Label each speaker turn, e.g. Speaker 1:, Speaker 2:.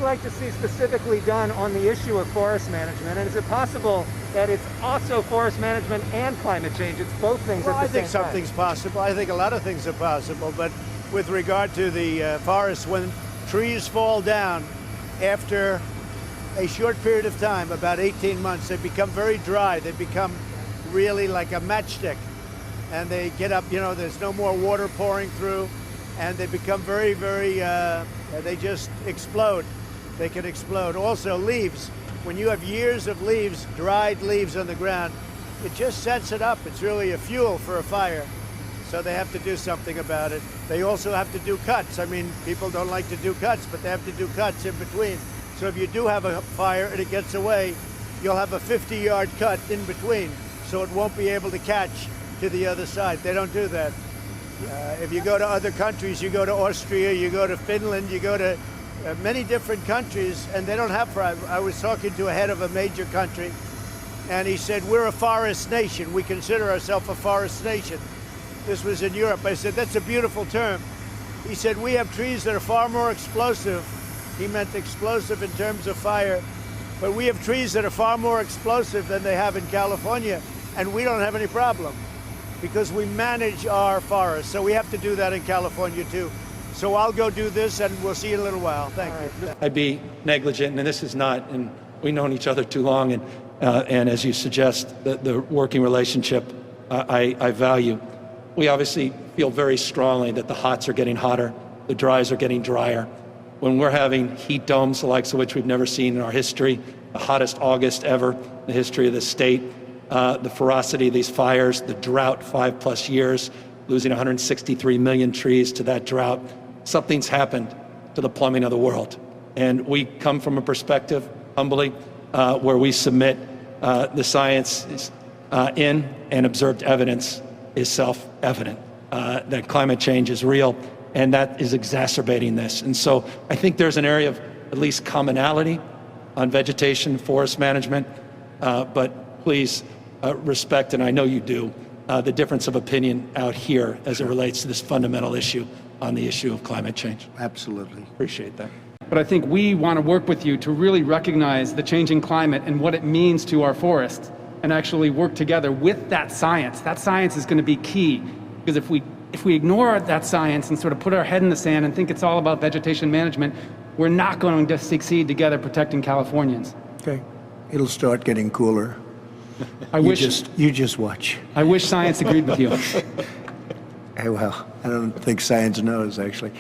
Speaker 1: like to see specifically done on the issue of forest management? And is it possible that it's also forest management and climate change? It's both things
Speaker 2: Well,
Speaker 1: at the same time.
Speaker 2: I think something's possible. I think a lot of things are possible. But with regard to the forests, when trees fall down after a short period of time, about 18 months, they become very dry. They become really like a matchstick. And they get up, there's no more water pouring through. And they become very, very, they just explode. They can explode. Also, leaves. When you have years of leaves, dried leaves on the ground, it just sets it up. It's really a fuel for a fire. So they have to do something about it. They also have to do cuts. I mean, people don't like to do cuts, but they have to do cuts in between. So if you do have a fire and it gets away, you'll have a 50-yard cut in between, so it won't be able to catch to the other side. They don't do that. If you go to other countries, you go to Austria, you go to Finland, you go to many different countries, and they don't have fire. I was talking to a head of a major country, and he said, we're a forest nation. We consider ourselves a forest nation. This was in Europe. I said, that's a beautiful term. He said, we have trees that are far more explosive. He meant explosive in terms of fire, but we have trees that are far more explosive than they have in California, and we don't have any problem, because we manage our forests. So we have to do that in California too. So I'll go do this, and we'll see you in a little while. Thank you.
Speaker 3: I'd be negligent, and this is not, and we've known each other too long, and as you suggest, the working relationship I value. We obviously feel very strongly that the hots are getting hotter, the dries are getting drier. When we're having heat domes, the likes of which we've never seen in our history, the hottest August ever in the history of the state, the ferocity of these fires, the drought, 5+ years, losing 163 million trees to that drought. Something's happened to the plumbing of the world. And we come from a perspective, humbly, where we submit the science in and observed evidence is self-evident, that climate change is real, and that is exacerbating this. And so I think there's an area of at least commonality on vegetation, forest management, but please respect, and I know you do, the difference of opinion out here as it relates to this fundamental issue on the issue of climate change.
Speaker 2: Absolutely.
Speaker 3: Appreciate that.
Speaker 4: But I think we want to work with you to really recognize the changing climate and what it means to our forests, and actually work together with that science. That science is going to be key, because if we ignore that science and sort of put our head in the sand and think it's all about vegetation management, we're not going to succeed together protecting Californians.
Speaker 2: Okay. It'll start getting cooler. You just watch.
Speaker 4: I wish science agreed with you.
Speaker 2: Well, I don't think science knows, actually.